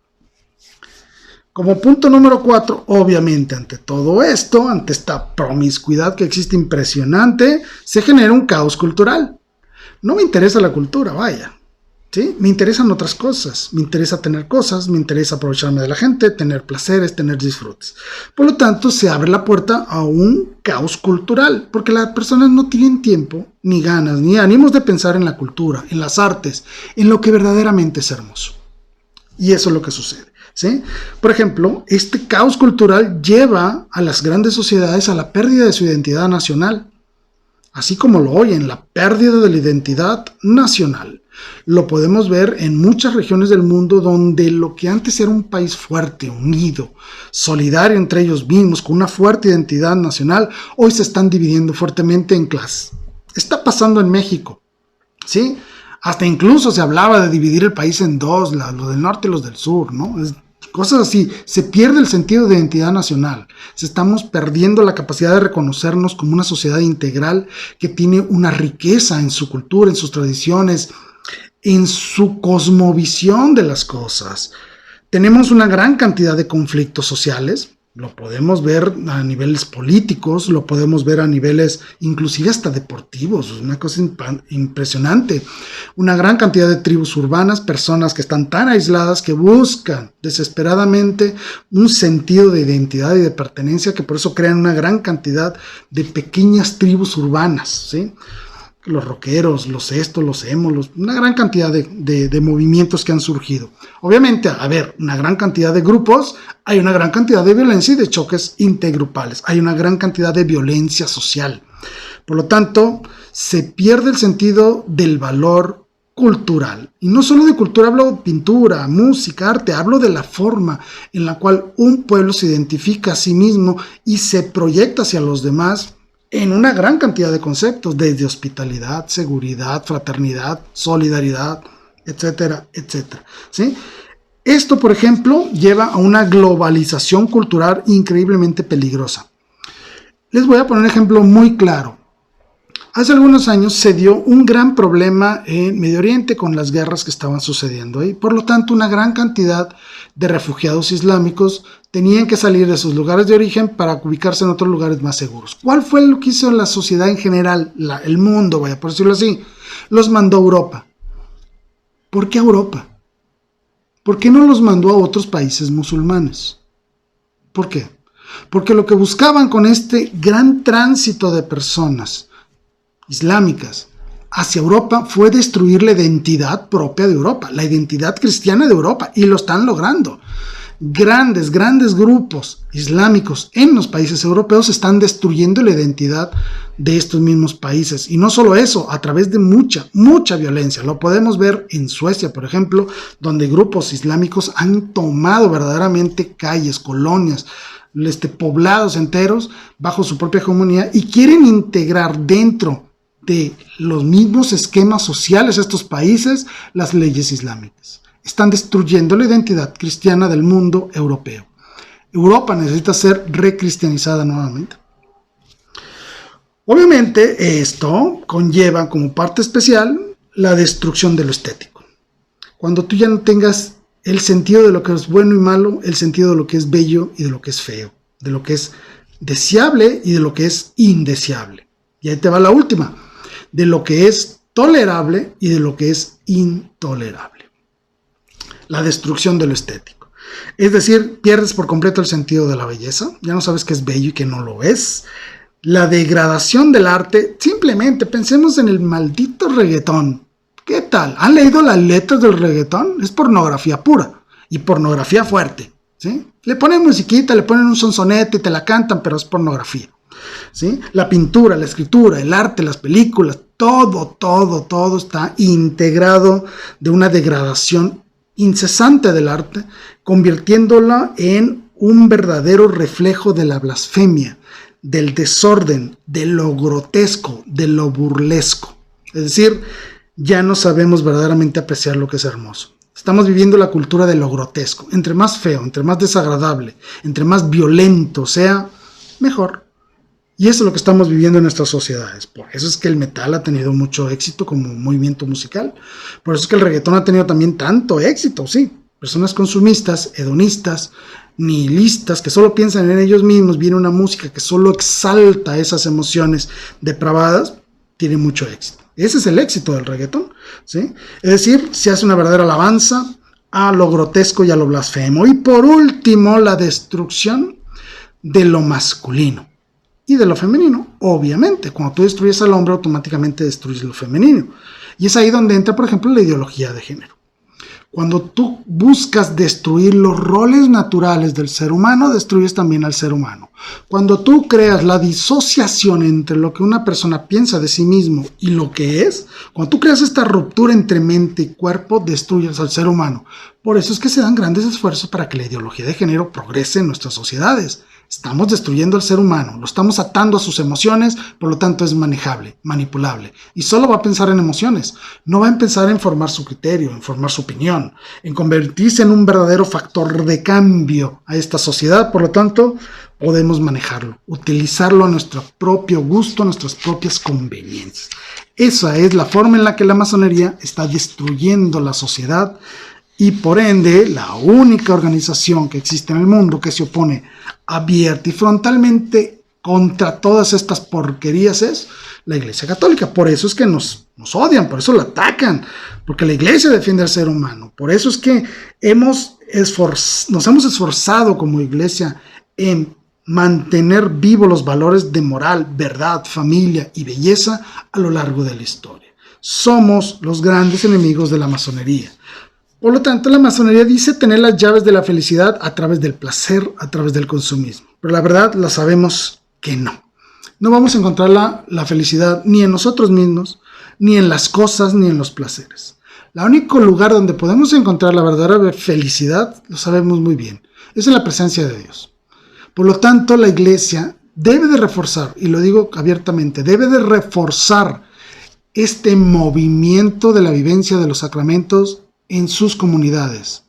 Como punto número 4, obviamente ante todo esto, ante esta promiscuidad que existe impresionante, se genera un caos cultural. No me interesa la cultura, vaya. ¿Sí? Me interesan otras cosas, me interesa tener cosas, me interesa aprovecharme de la gente, tener placeres, tener disfrutes. Por lo tanto, se abre la puerta a un caos cultural, porque las personas no tienen tiempo, ni ganas, ni ánimos de pensar en la cultura, en las artes, en lo que verdaderamente es hermoso. Y eso es lo que sucede, ¿sí? Por ejemplo, este caos cultural lleva a las grandes sociedades a la pérdida de su identidad nacional. Así como lo oyen, la pérdida de la identidad nacional. Lo podemos ver en muchas regiones del mundo donde lo que antes era un país fuerte, unido, solidario entre ellos mismos, con una fuerte identidad nacional, hoy se están dividiendo fuertemente en clases. Está pasando en México, ¿sí? Hasta incluso se hablaba de dividir el país en dos, los del norte y los del sur, ¿no? Cosas así, se pierde el sentido de identidad nacional, estamos perdiendo la capacidad de reconocernos como una sociedad integral que tiene una riqueza en su cultura, en sus tradiciones, en su cosmovisión de las cosas. Tenemos una gran cantidad de conflictos sociales, lo podemos ver a niveles políticos, lo podemos ver a niveles inclusive hasta deportivos, una cosa impresionante. Una gran cantidad de tribus urbanas, personas que están tan aisladas que buscan desesperadamente un sentido de identidad y de pertenencia, que por eso crean una gran cantidad de pequeñas tribus urbanas, ¿sí? Los rockeros, los estos, los emos, una gran cantidad de movimientos que han surgido. Obviamente, a ver, una gran cantidad de grupos, hay una gran cantidad de violencia y de choques intergrupales, hay una gran cantidad de violencia social. Por lo tanto, se pierde el sentido del valor cultural. Y no solo de cultura, hablo de pintura, música, arte, hablo de la forma en la cual un pueblo se identifica a sí mismo y se proyecta hacia los demás en una gran cantidad de conceptos, desde hospitalidad, seguridad, fraternidad, solidaridad, etcétera, etcétera, ¿sí? Esto, por ejemplo, lleva a una globalización cultural increíblemente peligrosa. Les voy a poner un ejemplo muy claro. Hace algunos años se dio un gran problema en Medio Oriente con las guerras que estaban sucediendo ahí. Por lo tanto, una gran cantidad de refugiados islámicos tenían que salir de sus lugares de origen para ubicarse en otros lugares más seguros. ¿Cuál fue lo que hizo la sociedad en general, el mundo, vaya por decirlo así? Los mandó a Europa. ¿Por qué a Europa? ¿Por qué no los mandó a otros países musulmanes? ¿Por qué? Porque lo que buscaban con este gran tránsito de personas islámicas hacia Europa fue destruir la identidad propia de Europa, la identidad cristiana de Europa, y lo están logrando. Grandes grupos islámicos en los países europeos están destruyendo la identidad de estos mismos países. Y no solo eso, a través de mucha violencia. Lo podemos ver en Suecia, por ejemplo, donde grupos islámicos han tomado verdaderamente calles, colonias, poblados enteros bajo su propia hegemonía y quieren integrar dentro de los mismos esquemas sociales a estos países las leyes islámicas. Están destruyendo la identidad cristiana del mundo europeo. Europa necesita ser recristianizada nuevamente. Obviamente esto conlleva como parte especial la destrucción de lo estético. Cuando tú ya no tengas el sentido de lo que es bueno y malo, el sentido de lo que es bello y de lo que es feo, de lo que es deseable y de lo que es indeseable. Y ahí te va la última, de lo que es tolerable y de lo que es intolerable. La destrucción de lo estético. Es decir, pierdes por completo el sentido de la belleza, ya no sabes qué es bello y qué no lo es. La degradación del arte, simplemente pensemos en el maldito reggaetón. ¿Qué tal? ¿Han leído las letras del reggaetón? Es pornografía pura y pornografía fuerte, ¿sí? Le ponen musiquita, le ponen un sonsonete y te la cantan, pero es pornografía, ¿sí? La pintura, la escritura, el arte, las películas, todo está integrado de una degradación incesante del arte, convirtiéndola en un verdadero reflejo de la blasfemia, del desorden, de lo grotesco, de lo burlesco. Es decir, ya no sabemos verdaderamente apreciar lo que es hermoso. Estamos viviendo la cultura de lo grotesco. Entre más feo, entre más desagradable, entre más violento sea, mejor. Y eso es lo que estamos viviendo en nuestras sociedades. Por eso es que el metal ha tenido mucho éxito como movimiento musical. Por eso es que el reggaetón ha tenido también tanto éxito, sí. Personas consumistas, hedonistas, nihilistas, que solo piensan en ellos mismos, viene una música que solo exalta esas emociones depravadas, tiene mucho éxito. Ese es el éxito del reggaetón, ¿sí? Es decir, se hace una verdadera alabanza a lo grotesco y a lo blasfemo. Y por último, la destrucción de lo masculino y de lo femenino, obviamente. Cuando tú destruyes al hombre, automáticamente destruyes lo femenino. Y es ahí donde entra, por ejemplo, la ideología de género. Cuando tú buscas destruir los roles naturales del ser humano, destruyes también al ser humano. Cuando tú creas la disociación entre lo que una persona piensa de sí mismo y lo que es, cuando tú creas esta ruptura entre mente y cuerpo, destruyes al ser humano. Por eso es que se dan grandes esfuerzos para que la ideología de género progrese en nuestras sociedades. Estamos destruyendo al ser humano, lo estamos atando a sus emociones, por lo tanto es manejable, manipulable. Y solo va a pensar en emociones, no va a pensar en formar su criterio, en formar su opinión, en convertirse en un verdadero factor de cambio a esta sociedad. Por lo tanto, podemos manejarlo, utilizarlo a nuestro propio gusto, a nuestras propias conveniencias. Esa es la forma en la que la masonería está destruyendo la sociedad y por ende la única organización que existe en el mundo que se opone abierta y frontalmente contra todas estas porquerías es la Iglesia Católica. Por eso es que nos odian, por eso la atacan, porque la Iglesia defiende al ser humano. Por eso es que nos hemos esforzado como Iglesia en mantener vivos los valores de moral, verdad, familia y belleza a lo largo de la historia. Somos los grandes enemigos de la masonería. Por lo tanto, la masonería dice tener las llaves de la felicidad a través del placer, a través del consumismo. Pero la verdad, la sabemos que no. No vamos a encontrar la felicidad ni en nosotros mismos, ni en las cosas, ni en los placeres. El único lugar donde podemos encontrar la verdadera felicidad, lo sabemos muy bien, es en la presencia de Dios. Por lo tanto, la Iglesia debe de reforzar, y lo digo abiertamente, debe de reforzar este movimiento de la vivencia de los sacramentos en sus comunidades,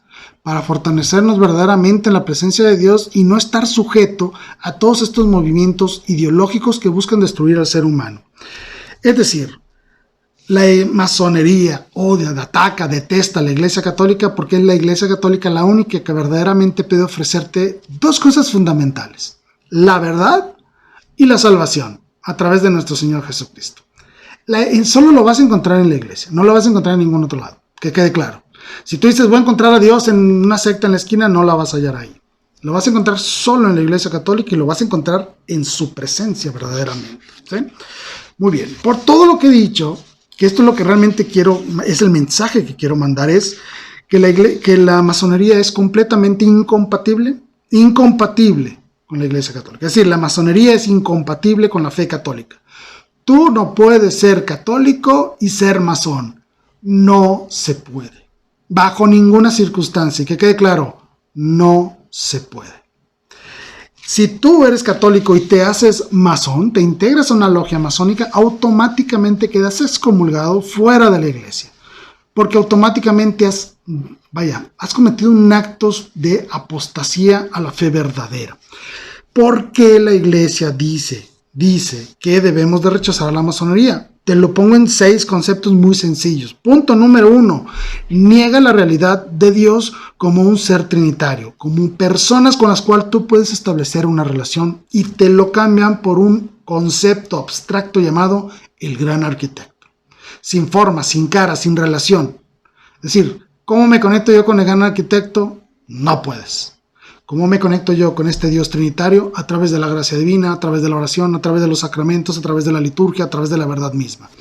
para fortalecernos verdaderamente en la presencia de Dios y no estar sujeto a todos estos movimientos ideológicos que buscan destruir al ser humano. Es decir, la masonería odia, ataca, detesta a la Iglesia Católica porque es la Iglesia Católica la única que verdaderamente puede ofrecerte dos cosas fundamentales: la verdad y la salvación a través de nuestro Señor Jesucristo. Solo lo vas a encontrar en la Iglesia, no lo vas a encontrar en ningún otro lado, que quede claro. Si tú dices voy a encontrar a Dios en una secta en la esquina, no la vas a hallar ahí. Lo vas a encontrar solo en la Iglesia Católica y lo vas a encontrar en su presencia verdaderamente, ¿sí? Muy bien, por todo lo que he dicho, que esto es lo que realmente quiero, es el mensaje que quiero mandar, es que la masonería es completamente incompatible con la Iglesia Católica. Es decir, la masonería es incompatible con la fe católica. Tú no puedes ser católico y ser masón. No se puede. Bajo ninguna circunstancia, y que quede claro, no se puede. Si tú eres católico y te haces masón, te integras a una logia masónica, automáticamente quedas excomulgado fuera de la iglesia. Porque automáticamente has cometido un acto de apostasía a la fe verdadera. Porque la iglesia dice que debemos de rechazar la masonería. Te lo pongo en 6 conceptos muy sencillos. Punto número 1. Niega la realidad de Dios como un ser trinitario, como personas con las cuales tú puedes establecer una relación, y te lo cambian por un concepto abstracto llamado el gran arquitecto. Sin forma, sin cara, sin relación. Es decir, ¿cómo me conecto yo con el gran arquitecto? No puedes. ¿Cómo me conecto yo con este Dios trinitario? A través de la gracia divina, a través de la oración, a través de los sacramentos, a través de la liturgia, a través de la verdad misma.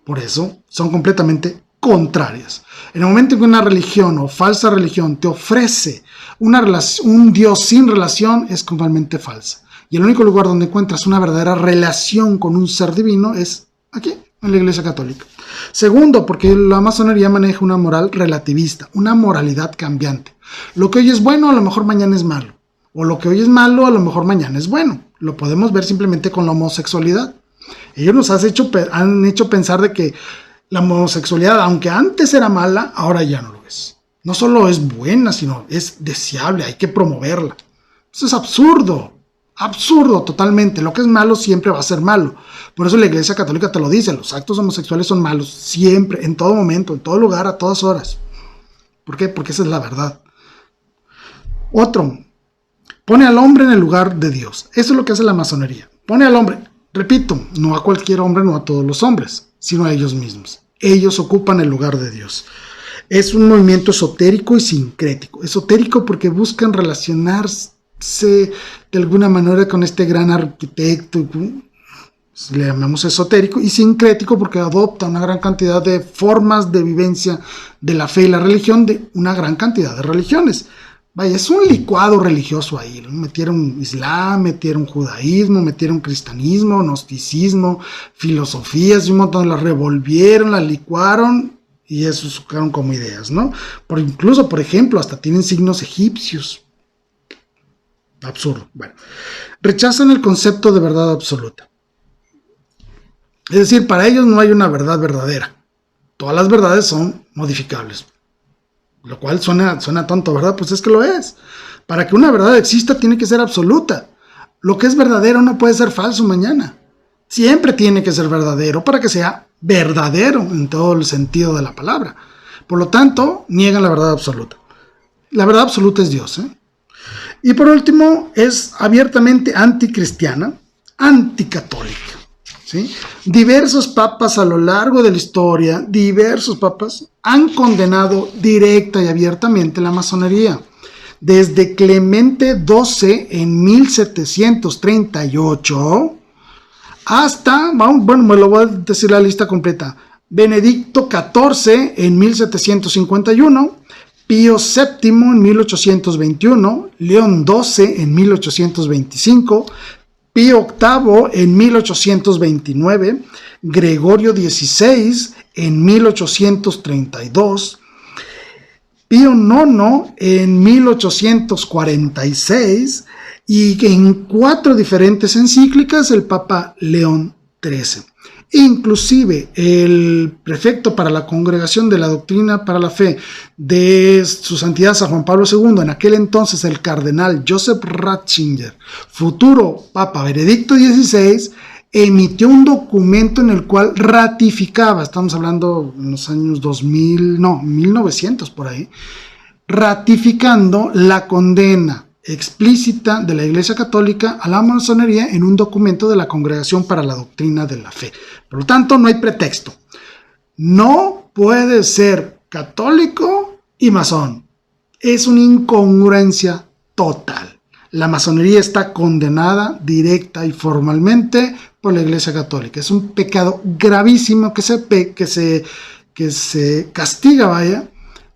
Por eso son completamente contrarias. En el momento en que una religión o falsa religión te ofrece un Dios sin relación, es totalmente falsa. Y el único lugar donde encuentras una verdadera relación con un ser divino es aquí, en la Iglesia Católica. Segundo, porque la masonería maneja una moral relativista, una moralidad cambiante. Lo que hoy es bueno, a lo mejor mañana es malo. O lo que hoy es malo, a lo mejor mañana es bueno. Lo podemos ver simplemente con la homosexualidad. Ellos nos han hecho pensar de que la homosexualidad, aunque antes era mala, ahora ya no lo pues. No solo es buena, sino es deseable, hay que promoverla. Eso es absurdo. Absurdo totalmente. Lo que es malo siempre va a ser malo. Por eso la Iglesia Católica te lo dice, los actos homosexuales son malos siempre, en todo momento, en todo lugar, a todas horas. ¿Por qué? Porque esa es la verdad. Otro, pone al hombre en el lugar de Dios. Eso es lo que hace la masonería. Pone al hombre, repito, no a cualquier hombre, no a todos los hombres, sino a ellos mismos. Ellos ocupan el lugar de Dios. Es un movimiento esotérico y sincrético. Esotérico porque buscan relacionarse de alguna manera con este gran arquitecto, le llamamos esotérico, y sincrético porque adopta una gran cantidad de formas de vivencia de la fe y la religión de una gran cantidad de religiones. Vaya, es un licuado religioso ahí. Metieron islam, metieron judaísmo, metieron cristianismo, gnosticismo, filosofías y un montón, las revolvieron, las licuaron y eso sacaron como ideas, ¿no? Incluso, por ejemplo, hasta tienen signos egipcios. Absurdo. Bueno, rechazan el concepto de verdad absoluta. Es decir, para ellos no hay una verdad verdadera. Todas las verdades son modificables. Lo cual suena tonto, ¿verdad? Pues es que lo es. Para que una verdad exista tiene que ser absoluta. Lo que es verdadero no puede ser falso mañana. Siempre tiene que ser verdadero para que sea verdadero en todo el sentido de la palabra. Por lo tanto, niegan la verdad absoluta. La verdad absoluta es Dios, ¿eh? Y por último, es abiertamente anticristiana, anticatólica. ¿Sí? Diversos papas a lo largo de la historia, diversos papas han condenado directa y abiertamente la masonería. Desde Clemente XII en 1738 hasta, bueno, me lo voy a decir la lista completa, Benedicto XIV en 1751, Pío VII en 1821, León XII en 1825, Pío VIII en 1829, Gregorio XVI en 1832, Pío IX en 1846 y en 4 diferentes encíclicas el Papa León XIII. Inclusive el prefecto para la Congregación de la Doctrina para la Fe de su Santidad San Juan Pablo II, en aquel entonces el cardenal Joseph Ratzinger, futuro Papa Benedicto XVI, emitió un documento en el cual ratificaba, estamos hablando en los años 1900 por ahí, ratificando la condena explícita de la Iglesia Católica a la masonería en un documento de la Congregación para la Doctrina de la Fe. Por lo tanto, no hay pretexto. No puede ser católico y masón. Es una incongruencia total. La masonería está condenada directa y formalmente por la Iglesia Católica. Es un pecado gravísimo que se castiga, vaya,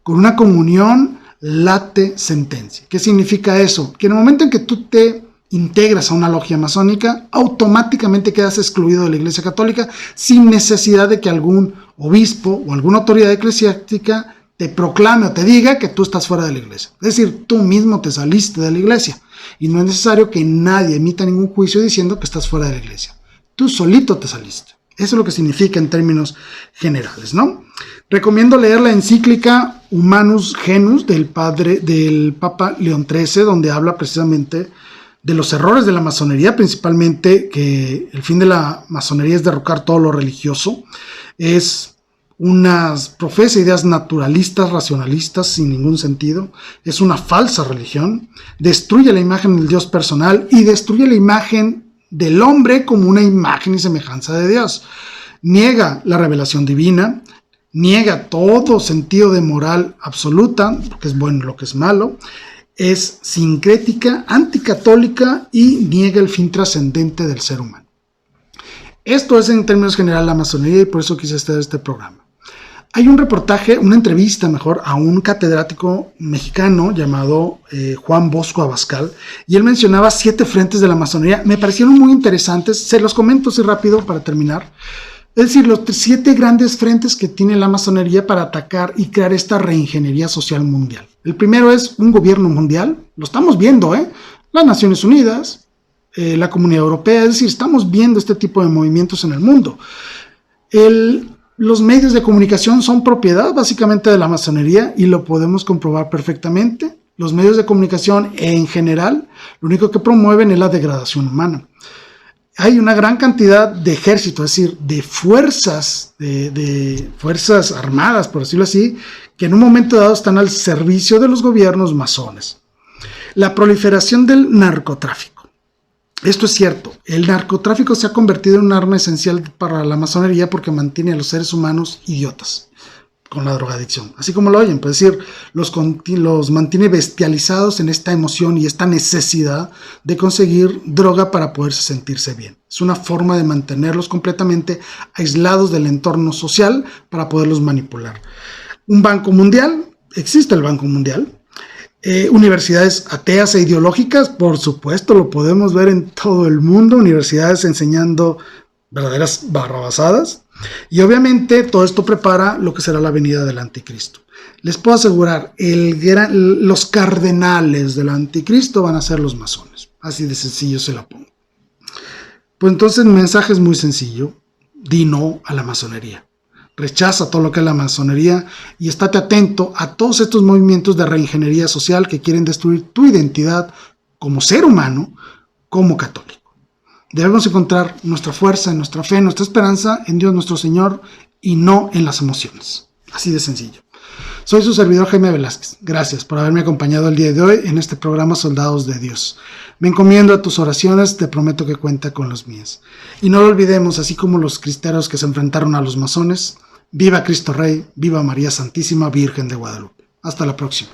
con una comunión late sentencia. ¿Qué significa eso? Que en el momento en que tú te integras a una logia masónica, automáticamente quedas excluido de la Iglesia Católica sin necesidad de que algún obispo o alguna autoridad eclesiástica te proclame o te diga que tú estás fuera de la Iglesia. Es decir, tú mismo te saliste de la Iglesia y no es necesario que nadie emita ningún juicio diciendo que estás fuera de la Iglesia. Tú solito te saliste. Eso es lo que significa en términos generales, ¿no? Recomiendo leer la encíclica Humanus Genus del Papa León XIII, donde habla precisamente de los errores de la masonería, principalmente que el fin de la masonería es derrocar todo lo religioso, profesa ideas naturalistas, racionalistas, sin ningún sentido, es una falsa religión, destruye la imagen del Dios personal y destruye la imagen del hombre como una imagen y semejanza de Dios. Niega la revelación divina, niega todo sentido de moral absoluta, lo que es bueno y lo que es malo, es sincrética, anticatólica y niega el fin trascendente del ser humano. Esto es en términos generales la masonería y por eso quise hacer este programa. Hay un reportaje, una entrevista mejor, a un catedrático mexicano llamado Juan Bosco Abascal, y él mencionaba 7 frentes de la masonería. Me parecieron muy interesantes, se los comento así rápido para terminar. Es decir, los 7 grandes frentes que tiene la masonería para atacar y crear esta reingeniería social mundial. El primero es un gobierno mundial, lo estamos viendo, las Naciones Unidas, la Comunidad Europea, es decir, estamos viendo este tipo de movimientos en el mundo. El Los medios de comunicación son propiedad básicamente de la masonería y lo podemos comprobar perfectamente. Los medios de comunicación en general lo único que promueven es la degradación humana. Hay una gran cantidad de ejército, es decir, de fuerzas, de fuerzas armadas, por decirlo así, que en un momento dado están al servicio de los gobiernos masones. La proliferación del narcotráfico. Esto es cierto, el narcotráfico se ha convertido en un arma esencial para la masonería porque mantiene a los seres humanos idiotas con la drogadicción. Así como lo oyen, es decir, los mantiene bestializados en esta emoción y esta necesidad de conseguir droga para poderse sentirse bien. Es una forma de mantenerlos completamente aislados del entorno social para poderlos manipular. Un banco mundial, existe el Banco Mundial. Universidades ateas e ideológicas, por supuesto, lo podemos ver en todo el mundo, universidades enseñando verdaderas barrabasadas, y obviamente todo esto prepara lo que será la venida del anticristo. Les puedo asegurar, los cardenales del anticristo van a ser los masones, así de sencillo se la pongo. Pues entonces el mensaje es muy sencillo: di no a la masonería. Rechaza todo lo que es la masonería y estate atento a todos estos movimientos de reingeniería social que quieren destruir tu identidad como ser humano, como católico. Debemos encontrar nuestra fuerza, nuestra fe, nuestra esperanza en Dios nuestro Señor y no en las emociones. Así de sencillo. Soy su servidor Jaime Velázquez. Gracias por haberme acompañado el día de hoy en este programa Soldados de Dios. Me encomiendo a tus oraciones, te prometo que cuenta con las mías. Y no lo olvidemos, así como los cristeros que se enfrentaron a los masones, viva Cristo Rey, viva María Santísima Virgen de Guadalupe. Hasta la próxima.